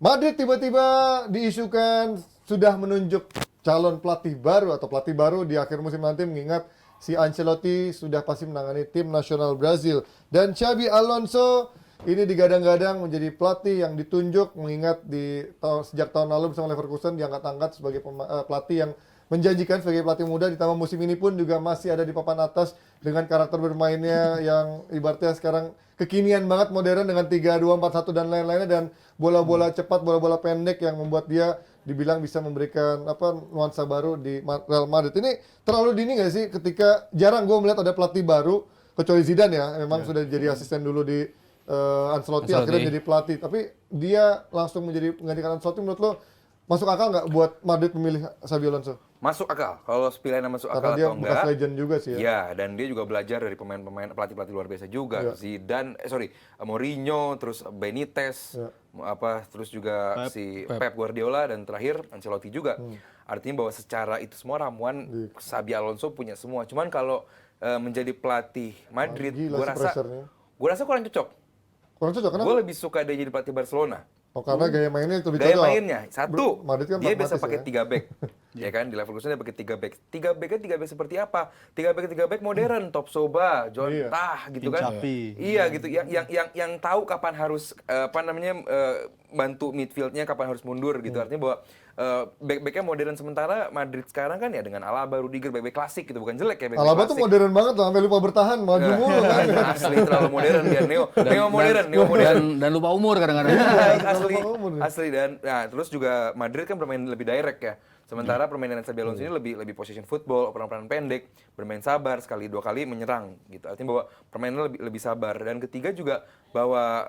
Madrid tiba-tiba diisukan sudah menunjuk calon pelatih baru atau pelatih baru di akhir musim nanti, mengingat si Ancelotti sudah pasti menangani tim nasional Brazil. Dan Xabi Alonso ini digadang-gadang menjadi pelatih yang ditunjuk, mengingat sejak tahun lalu bersama Leverkusen diangkat-angkat sebagai pelatih yang menjanjikan sebagai pelatih muda, ditambah musim ini pun juga masih ada di papan atas dengan karakter bermainnya yang ibaratnya sekarang kekinian banget, modern dengan 3-2-4-1 dan lain-lainnya, dan bola-bola cepat, bola-bola pendek yang membuat dia dibilang bisa memberikan nuansa baru di Real Madrid. Ini terlalu dini nggak sih, ketika jarang gue melihat ada pelatih baru kecuali Zidane ya, memang sudah jadi asisten dulu di Ancelotti, akhirnya jadi pelatih, tapi dia langsung menjadi menggantikan Ancelotti. Menurut lo masuk akal nggak buat Madrid memilih Xabi Alonso? Masuk akal, kalau pilihannya masuk akal dia atau bekas enggak. legend juga sih ya. Ya, dan dia juga belajar dari pemain-pemain, pelatih-pelatih luar biasa juga. Zidane, Mourinho, terus Benitez, terus juga si Pep Guardiola, dan terakhir Ancelotti juga. Artinya bahwa secara itu semua ramuan Xabi Alonso punya semua. Cuman kalau menjadi pelatih Madrid, gue rasa kurang cocok. Kurang cocok, kenapa? Gue lebih suka dia jadi pelatih Barcelona. Oh, karena gaya mainnya itu lebih Gaya cocok. mainnya, satu, Madrid kan dia biasa pragmatis pakai ya. 3 back. Ya kan, di Leverkusen dia pakai 3 back. 3 back kan 3 back seperti apa? 3 back modern, Top Soba, John Tah gitu kan. Iya gitu, yang tahu kapan harus bantu midfieldnya, kapan harus mundur gitu. Artinya bahwa back-backnya modern. Sementara Madrid sekarang kan ya dengan Alaba, Rudiger, back-back klasik gitu, bukan jelek ya back-back Alaba klasik. tuh modern banget loh, sampai lupa bertahan, maju mulu kan. Asli terlalu modern dia, neo modern. Dan lupa umur kadang-kadang. Asli. Dan nah, terus juga Madrid kan bermain lebih direct ya. Sementara permainan Xabi Alonso ini lebih possession football, operan-operan pendek, bermain sabar, sekali dua kali menyerang gitu. Artinya bahwa permainannya lebih sabar. Dan ketiga juga bahwa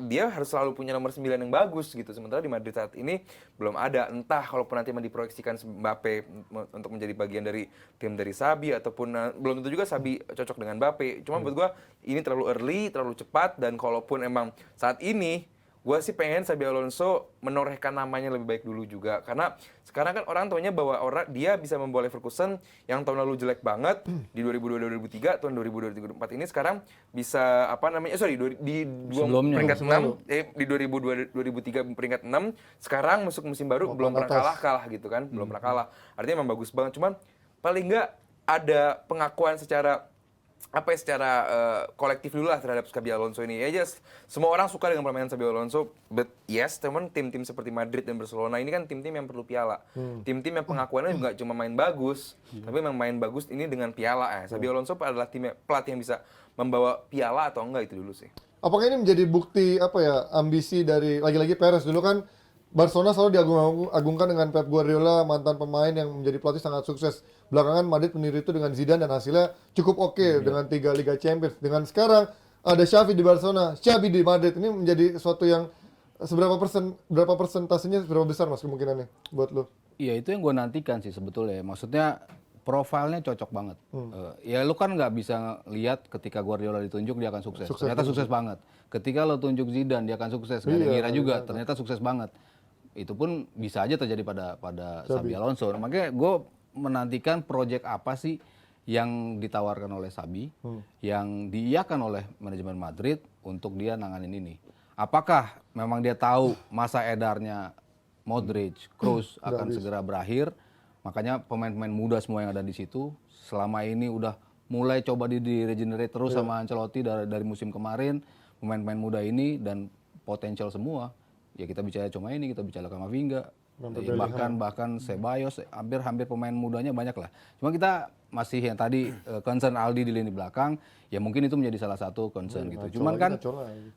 dia harus selalu punya nomor 9 yang bagus gitu. Sementara di Madrid saat ini belum ada. Entah kalaupun nanti diproyeksikan Mbappe untuk menjadi bagian dari tim dari Xabi, ataupun belum tentu juga Xabi cocok dengan Mbappe. Cuma buat gua ini terlalu early, terlalu cepat, dan kalaupun emang saat ini gue sih pengen Xabi Alonso menorehkan namanya lebih baik dulu juga. Karena sekarang kan orang taunya bahwa dia bisa membawa Leverkusen yang tahun lalu jelek banget di 2002-2003, tahun 2002-2004 ini sekarang bisa di peringkat 6, di 2002-2003 peringkat 6, sekarang masuk musim baru belum pernah kalah gitu kan, belum pernah kalah. Artinya memang bagus banget, cuman paling nggak ada pengakuan secara kolektif dulu lah terhadap Xabi Alonso ini. Ya semua orang suka dengan permainan Xabi Alonso, but yes, teman tim-tim seperti Madrid dan Barcelona ini kan tim-tim yang perlu piala. Tim-tim yang pengakuannya juga cuma main bagus, tapi memang main bagus ini dengan piala. Xabi Alonso adalah pelatih yang bisa membawa piala atau enggak, itu dulu sih. Apakah ini menjadi bukti ambisi dari lagi-lagi Perez? Dulu kan Barcelona selalu diagungkan dengan Pep Guardiola, mantan pemain yang menjadi pelatih sangat sukses. Belakangan Madrid meniru itu dengan Zidane dan hasilnya cukup oke dengan 3 Liga Champions. Dengan sekarang ada Xavi di Barcelona, Xavi di Madrid, ini menjadi sesuatu yang berapa persentasenya, berapa besar Mas kemungkinannya buat lo? Iya, itu yang gue nantikan sih sebetulnya. Maksudnya profilnya cocok banget. Ya lu kan nggak bisa lihat ketika Guardiola ditunjuk dia akan sukses. Ternyata sukses banget. Ketika lo tunjuk Zidane dia akan sukses. Gak ada ngira juga. Ternyata sukses banget. Itu pun bisa aja terjadi pada Xabi Alonso. Makanya gue menantikan proyek apa sih yang ditawarkan oleh Xabi, yang diiyakan oleh manajemen Madrid untuk dia nanganin ini. Apakah memang dia tahu masa edarnya Modric, Kroos akan segera berakhir, makanya pemain-pemain muda semua yang ada di situ selama ini udah mulai coba di-regenerate terus sama Ancelotti dari musim kemarin, pemain-pemain muda ini dan potensial semua. Ya kita bicara cuma ini, kita bicara Camavinga, bahkan Ceballos, hampir pemain mudanya banyak lah. Cuma kita masih yang tadi concern Aldi di lini belakang, ya mungkin itu menjadi salah satu concern gitu. Cuman kan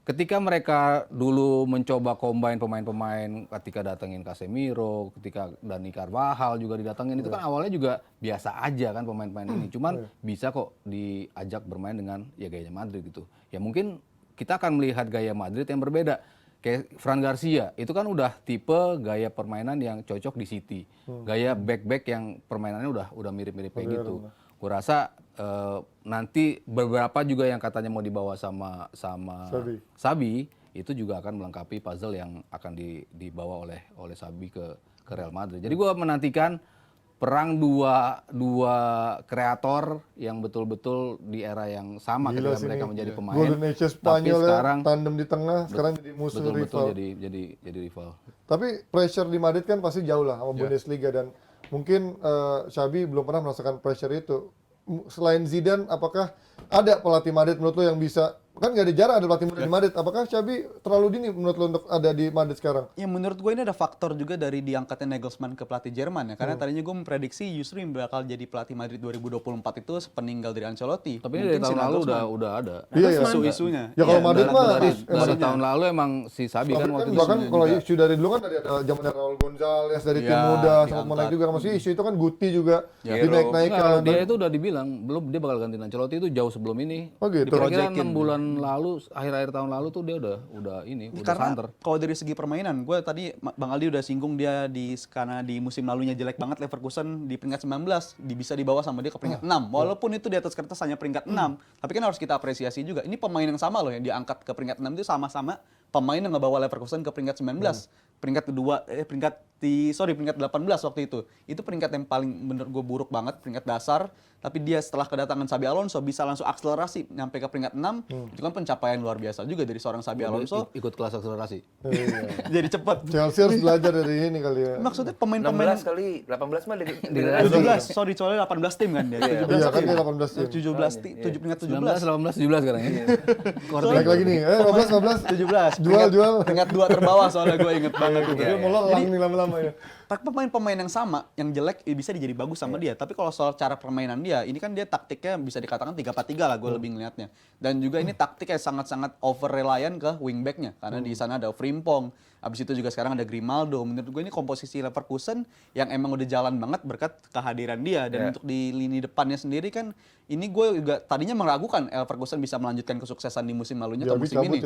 ketika mereka dulu mencoba combine pemain-pemain, ketika datengin Casemiro, ketika Dani Carvajal juga didatengin, itu kan awalnya juga biasa aja kan pemain-pemain ini. Cuman bisa kok diajak bermain dengan ya gaya Madrid gitu. Ya mungkin kita akan melihat gaya Madrid yang berbeda. Kayak Fran Garcia, itu kan udah tipe gaya permainan yang cocok di City. Gaya back-back yang permainannya udah mirip-mirip kayak gitu. Gue rasa nanti beberapa juga yang katanya mau dibawa sama Xabi, itu juga akan melengkapi puzzle yang akan dibawa oleh Xabi ke Real Madrid. Jadi gue menantikan perang dua kreator yang betul-betul di era yang sama Gila ketika sih mereka ini. menjadi pemain. Golden Age Tapi Spanyol ya, sekarang tandem di tengah, sekarang jadi musuh betul-betul rival. jadi rival. Tapi pressure di Madrid kan pasti jauh lah sama Bundesliga dan mungkin Xabi belum pernah merasakan pressure itu. Selain Zidane, apakah ada pelatih Madrid menurut lo yang bisa, kan nggak ada jarang ada pelatih muda di Madrid, apakah Xabi terlalu dini menurut lo untuk ada di Madrid sekarang? Ya menurut gue ini ada faktor juga dari diangkatnya Nagelsmann ke pelatih Jerman ya. Karena tadinya gue memprediksi Yusri bakal jadi pelatih Madrid 2024 itu sepeninggal dari Ancelotti. Tapi ini dari tahun lalu udah ada. Iya ya. Isu-isunya. Ya kalau Madrid mah Dari tahun lalu emang si Sabi kan waktu itu bahkan kalau isu dari dulu kan dari ada zaman Raul Gonzalez dari tim muda sempat menaik juga, masih isu itu kan Guti juga dinaik-naikkan. dia itu udah dibilang belum dia bakal gantiin Ancelotti itu jauh sebelum ini. Oh gitu. Kira-kira 6 bulan lalu, akhir-akhir tahun lalu tuh dia udah Karena santer. kalau dari segi permainan, gue tadi Bang Aldi udah singgung dia karena di musim lalunya jelek banget Leverkusen di peringkat 19, bisa dibawa sama dia ke peringkat 6. Walaupun itu di atas kertas hanya peringkat 6, tapi kan harus kita apresiasi juga. Ini pemain yang sama loh yang diangkat ke peringkat 6 itu sama-sama pemain yang ngebawa Leverkusen ke peringkat 19. Peringkat 18 waktu itu. Itu peringkat yang paling menurut gue buruk banget, peringkat dasar. Tapi dia setelah kedatangan Xabi Alonso bisa langsung akselerasi nyampe ke peringkat 6. Itu kan pencapaian luar biasa juga dari seorang Xabi Alonso. Ikut kelas akselerasi. Jadi cepat. Chelsea harus belajar dari ini kali ya. Maksudnya pemain-pemain 16 kali 18 mah dari 17, sorry soalnya 18 tim kan dia. 17 Iya kan tim. dia 18 tim. 17 tim, peringkat 19, 17. 18, 17 sekarang ya. Naik lagi nih, 15. 17. Jual. Peringkat 2 terbawah soalnya gue inget banget tuh. Dia mau lelang nih lama-lama ya. Pemain-pemain yang sama, yang jelek bisa jadi bagus sama dia. Tapi kalau soal cara permainan dia, ini kan dia taktiknya bisa dikatakan 3-4-3 lah gue lebih ngelihatnya. Dan juga ini taktik yang sangat-sangat over reliant ke wingbacknya. Karena di sana ada Frimpong, abis itu juga sekarang ada Grimaldo. Menurut gue ini komposisi Leverkusen yang emang udah jalan banget berkat kehadiran dia. Dan untuk di lini depannya sendiri kan, ini gue juga tadinya meragukan Leverkusen bisa melanjutkan kesuksesan di musim lalunya ke musim ini.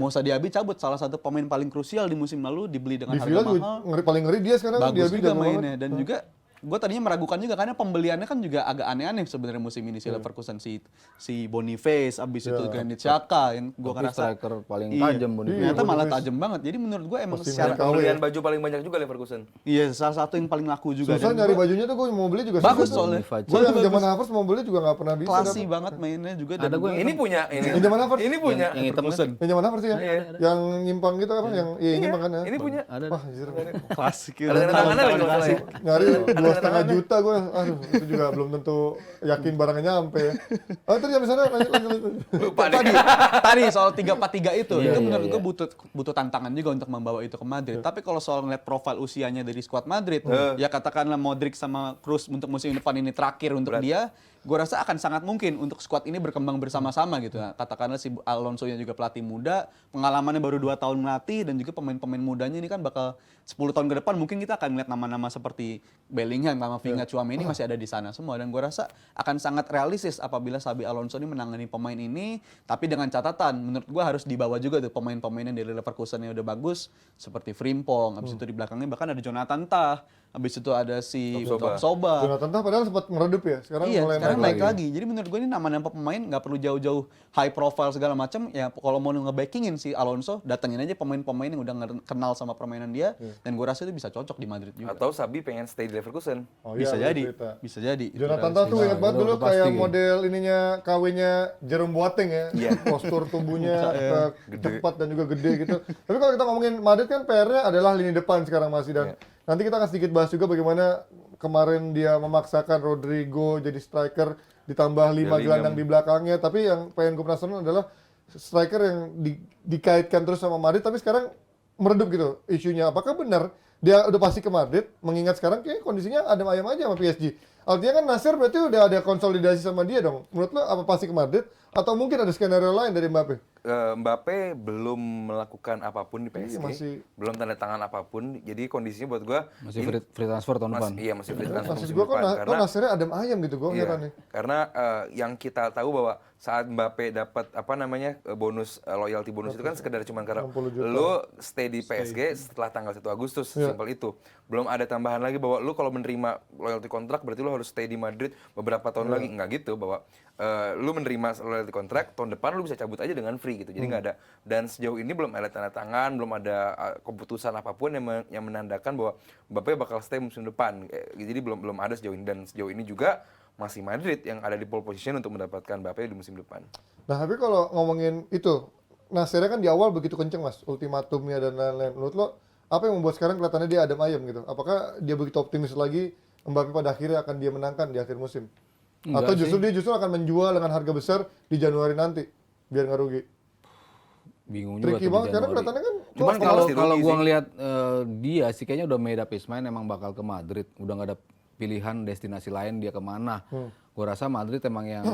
Musa Diaby cabut, salah satu pemain paling krusial di musim lalu, dibeli dengan harga mahal. Paling ngeri dia sekarang. Bagus juga mainnya dan juga gue tadinya meragukan juga karena pembeliannya kan juga agak aneh-aneh sebenarnya musim ini si Leverkusen si Boniface, abis itu Granit Xhaka yang gue ngerasa striker paling tajam Boniface. ternyata malah tajam banget. Jadi menurut gue emang secara pembelian baju paling banyak juga Leverkusen. iya salah satu yang paling laku juga. Susah nyari bajunya tuh, gue mau beli juga bagus susah. soalnya. Gue yang zaman Havertz mau beli juga nggak pernah bisa. Klasi banget mainnya juga. Ada gue Ini punya Yang zaman Havertz? Ini punya. yang hitam kan? Yang zaman Havertz ya? Yang nyimpang gitu apa? Yang nyimpang kan ya? Ini punya. Ada. Wah, anjir. Klasik. Ada tanda tangannya lagi masalah ya. Nyari 2,5 juta gue. Aduh, itu juga belum tentu yakin barangnya nyampe ya. Oh, terus sampai sana lanjut. Tadi soal 3-4-3 itu menurut gue butuh tantangan juga untuk membawa itu ke Madrid. Tapi kalau soal ngeliat profil usianya dari skuad Madrid, ya katakanlah Modric sama Kroos untuk musim depan ini terakhir untuk dia, gue rasa akan sangat mungkin untuk skuad ini berkembang bersama-sama gitu. Nah, katakanlah si Alonso-nya juga pelatih muda, pengalamannya baru 2 tahun melatih, dan juga pemain-pemain mudanya ini kan bakal 10 tahun ke depan mungkin kita akan melihat nama-nama seperti Bellingham, Camavinga, Tchouaméni masih ada di sana semua. Dan gue rasa akan sangat realistis apabila Xabi Alonso ini menangani pemain ini, tapi dengan catatan menurut gue harus dibawa juga tuh pemain-pemain yang dari Leverkusen yang udah bagus seperti Frimpong, habis itu di belakangnya bahkan ada Jonathan Tah, habis itu ada si Soba. Jonathan Tah padahal sempat meredup ya, sekarang mulai sekarang naik lagi. Jadi menurut gue ini nama-nama pemain nggak perlu jauh-jauh high profile segala macam. Ya kalau mau nge-backingin si Alonso, datengin aja pemain-pemain yang udah kenal sama permainan dia, dan gue rasa itu bisa cocok di Madrid juga. Atau Sabi pengen stay di Leverkusen. Oh, iya, Bisa jadi. Jonathan Tah tuh ingat banget dulu kayak model ininya KW-nya Jerome Boateng ya. Postur tubuhnya cepat dan juga gede gitu. Tapi kalau kita ngomongin Madrid kan PR-nya adalah lini depan sekarang masih, dan nanti kita akan sedikit bahas juga bagaimana kemarin dia memaksakan Rodrigo jadi striker ditambah 5 gelandang di belakangnya. Tapi yang pengen gue penasaran adalah striker yang dikaitkan terus sama Madrid tapi sekarang meredup gitu isunya. Apakah benar dia udah pasti ke Madrid, mengingat sekarang kayak kondisinya adem ayam aja sama PSG. Artinya kan Nasir berarti udah ada konsolidasi sama dia dong. Menurut lo apa pasti ke Madrid atau mungkin ada skenario lain dari Mbappe? Mbappe belum melakukan apapun di PSG, belum tanda tangan apapun. Jadi kondisinya buat gue masih free transfer tahun depan. Iya, masih free transfer Maksud musim gue depan. kok Nasirnya adem ayam gitu, gue heran nih. Karena yang kita tahu bahwa saat Mbappe dapat bonus loyalty bonus itu kan sekedar cuma karena lu stay di PSG setelah tanggal 1 Agustus, simpel itu. Belum ada tambahan lagi bahwa lu kalau menerima loyalty kontrak berarti lu lu harus stay di Madrid beberapa tahun lagi. Enggak gitu, bahwa lu menerima loyalty kontrak, tahun depan lu bisa cabut aja dengan free gitu. Jadi nggak ada, dan sejauh ini belum ada tanda tangan, belum ada keputusan apapun yang menandakan bahwa Mbappe bakal stay musim depan. Jadi belum ada sejauh ini, dan sejauh ini juga masih Madrid yang ada di pole position untuk mendapatkan Mbappe di musim depan. Nah, tapi kalau ngomongin itu, Nasirnya kan di awal begitu kenceng mas, ultimatumnya dan lain-lain. Menurut lo, apa yang membuat sekarang kelihatannya dia adem ayem gitu? Apakah dia begitu optimis lagi Mbappe pada akhirnya akan dia menangkan di akhir musim? Enggak Atau sih. dia justru akan menjual dengan harga besar di Januari nanti, biar nggak rugi? Bingung juga Tricky tuh di banget, karena Januari. kelihatannya kan Cuman wah, Kalau pasti kalau rugi gua sih. ngelihat dia sih kayaknya udah made up his mind, emang bakal ke Madrid, udah nggak ada pilihan destinasi lain dia kemana. Gua rasa Madrid emang yang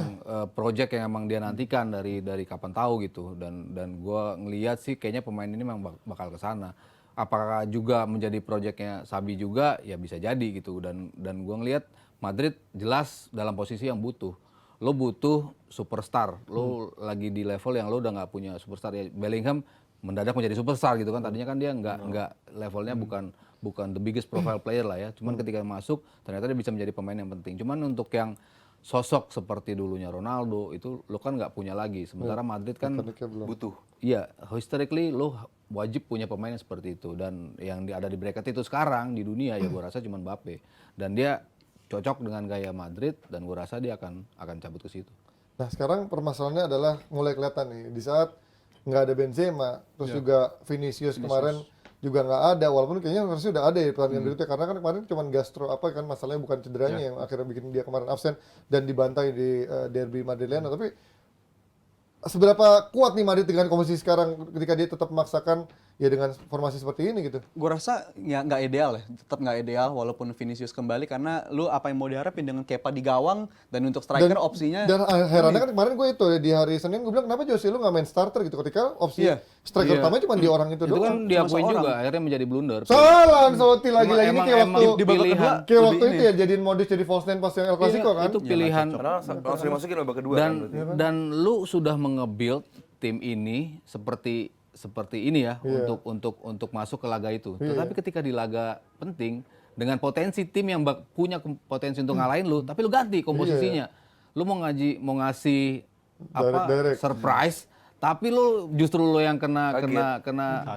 project yang emang dia nantikan dari kapan tahu gitu, dan gua ngelihat sih kayaknya pemain ini memang bakal ke sana. Apakah juga menjadi projectnya Xabi juga, ya bisa jadi gitu, dan gua ngelihat Madrid jelas dalam posisi yang butuh. Lo butuh superstar, lo lagi di level yang lo udah nggak punya superstar. Ya Bellingham mendadak menjadi superstar gitu kan, tadinya kan dia nggak levelnya bukan the biggest profile player lah ya, cuman ketika masuk ternyata dia bisa menjadi pemain yang penting. Cuman untuk yang sosok seperti dulunya Ronaldo itu lo kan nggak punya lagi, sementara Madrid kan Tandiknya belum. Butuh. iya historically lo wajib punya pemain yang seperti itu, dan yang ada di bracket itu sekarang di dunia ya gua rasa cuman Mbappe, dan dia cocok dengan gaya Madrid, dan gua rasa dia akan cabut ke situ. Nah sekarang permasalahannya adalah mulai kelihatan nih, di saat nggak ada Benzema, terus juga Vinicius kemarin juga nggak ada, walaupun kayaknya harusnya udah ada ya pertandingan berikutnya, karena kan kemarin cuma gastro apa kan, masalahnya bukan cederanya yang akhirnya bikin dia kemarin absen dan dibantai di derby Madrilena. Tapi seberapa kuat nih Madrid dengan komposisi sekarang ketika dia tetap memaksakan ya dengan formasi seperti ini gitu? Gue rasa ya nggak ideal ya, tetap nggak ideal walaupun Vinicius kembali, karena lu apa yang mau diharapin dengan Kepa di gawang, dan untuk striker opsinya. Dan herannya kan kemarin gue itu di hari Senin gue bilang kenapa Jose lu nggak main starter gitu ketika opsi Iya. striker Iya. utama cuma di orang itu Itu kan doang. diakuin seorang. juga akhirnya menjadi blunder. Salah Ancelotti lagi-lagi ini kayak emang waktu di babak pilihan. kedua kayak lebih waktu itu ini. ya jadiin Modric jadi false nine pas yang El Clasico kan. Itu pilihan. Karena langsung dimasukin babak kedua Dan kan berarti. dan lu sudah mengebuild tim ini seperti ini ya, untuk masuk ke laga itu. Tetapi ketika di laga penting dengan potensi tim yang punya potensi untuk ngalahin lu, tapi lu ganti komposisinya. Lu mau ngasih apa Direct. surprise, tapi lu justru lu yang kena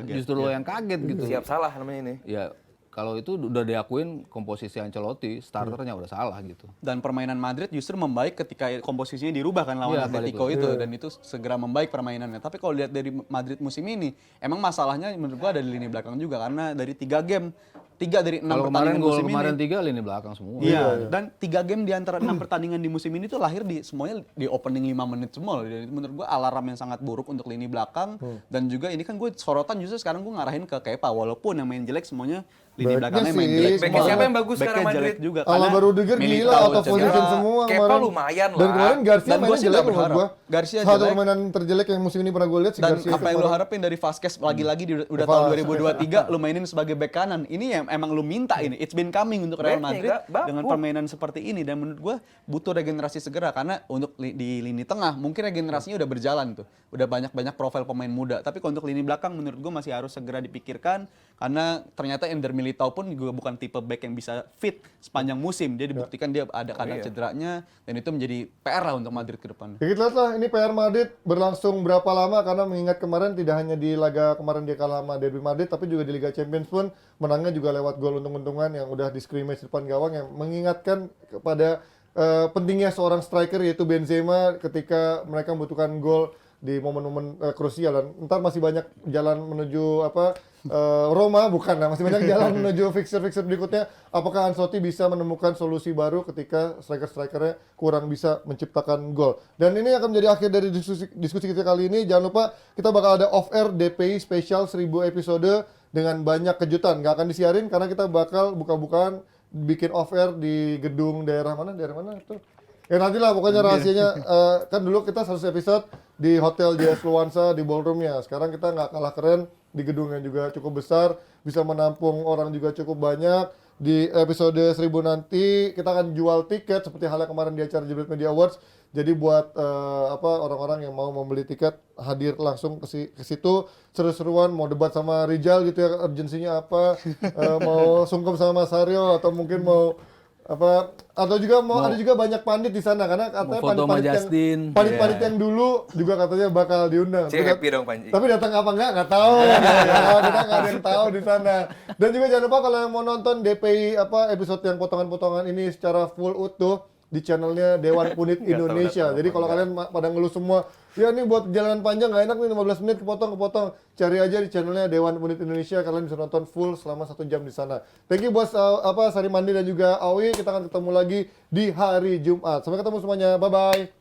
justru lu yang kaget gitu. Siap salah namanya ini. Ya kalau itu udah diakuin komposisi Ancelotti, starternya udah salah gitu. Dan permainan Madrid justru membaik ketika komposisinya dirubah kan lawan Iya, Atletico balik itu, dan itu segera membaik permainannya. Tapi kalau lihat dari Madrid musim ini, emang masalahnya menurut gua ada di lini belakang juga, karena dari 3 game, 3 dari 6 Kalau kemarin pertandingan gol musim kemarin ini. 3 lini belakang semua. Iya, dan 3 game di antara 6 pertandingan di musim ini tuh lahir semuanya di opening 5 menit semua loh. Dan itu menurut gua alarm yang sangat buruk untuk lini belakang. Dan juga ini kan gue sorotan justru sekarang gue ngarahin ke Kepa, walaupun yang main jelek semuanya lini Backnya belakangnya main sih, jelek Backnya semua. siapa yang bagus Backnya sekarang jelek Madrid? juga. Alaba Rudiger gila Militao, out of Cedera. position semua Kepa kemarin. lumayan Dan lah. kemarin Garcia Dan gua mainnya sih jelek nggak menurut berharap. gua. Garcia Satu jelek. permainan terjelek yang musim ini pernah gue lihat si Dan Garcia. apa yang lu harapin dari Vasquez lagi-lagi udah tahun 2023 lu mainin sebagai bek kanan. Ini yang emang lu minta ini. It's been coming untuk Real Backnya Madrid nggak baku. dengan permainan seperti ini, dan menurut gua butuh regenerasi segera, karena untuk di lini tengah mungkin regenerasinya udah berjalan tuh. Udah banyak profil pemain muda, tapi kalau untuk lini belakang menurut gua masih harus segera dipikirkan, karena ternyata Ender Militao pun juga bukan tipe back yang bisa fit sepanjang musim. Dia dibuktikan dia ada kadang cederanya, dan itu menjadi PR lah untuk Madrid ke depan. Ya kita lihat lah ini PR Madrid berlangsung berapa lama, karena mengingat kemarin tidak hanya di laga kemarin dia kalah sama Derby Madrid, tapi juga di Liga Champions pun menangnya juga lewat gol untung-untungan yang udah di scrimmage depan gawang, yang mengingatkan kepada pentingnya seorang striker yaitu Benzema ketika mereka membutuhkan gol di momen-momen krusial. Dan ntar masih banyak jalan menuju Roma, bukan lah, masih banyak jalan menuju fixture-fixture berikutnya. Apakah Ancelotti bisa menemukan solusi baru ketika striker-strikernya kurang bisa menciptakan gol? Dan ini akan menjadi akhir dari diskusi kita kali ini. Jangan lupa kita bakal ada off-air DPI spesial 1000 episode dengan banyak kejutan. Nggak akan disiarin karena kita bakal buka-bukaan bikin off-air di gedung daerah mana tuh? Ya nantilah pokoknya rahasianya. Kan dulu kita 100 episode di Hotel JS Luansa di ballroomnya. Sekarang kita nggak kalah keren di gedung yang juga cukup besar, bisa menampung orang juga cukup banyak. Di episode 1000 nanti kita akan jual tiket seperti halnya kemarin di acara Jebret Media Awards. Jadi buat orang-orang yang mau membeli tiket hadir langsung ke situ, seru-seruan, mau debat sama Rijal gitu ya, urgensinya apa, mau sungkem sama Mas Aryo, atau mungkin mau apa atau juga ada juga banyak pandit di sana karena katanya foto sama Justin. pandit yang dulu juga katanya bakal diundang. Cek happy dong Panji. Tapi datang apa nggak tahu. Ya, kita nggak ada yang tahu di sana. Dan juga jangan lupa kalau yang mau nonton DPI episode yang potongan-potongan ini secara full utuh di channelnya Dewan Punit Indonesia. Jadi kalau kalian pada ngeluh semua, ya ini buat perjalanan panjang nggak enak nih 15 menit kepotong. Cari aja di channelnya Dewan Punit Indonesia, kalian bisa nonton full selama 1 jam di sana. Thank you buat Sari Mandi dan juga Awi. Kita akan ketemu lagi di hari Jumat. Sampai ketemu semuanya. Bye bye.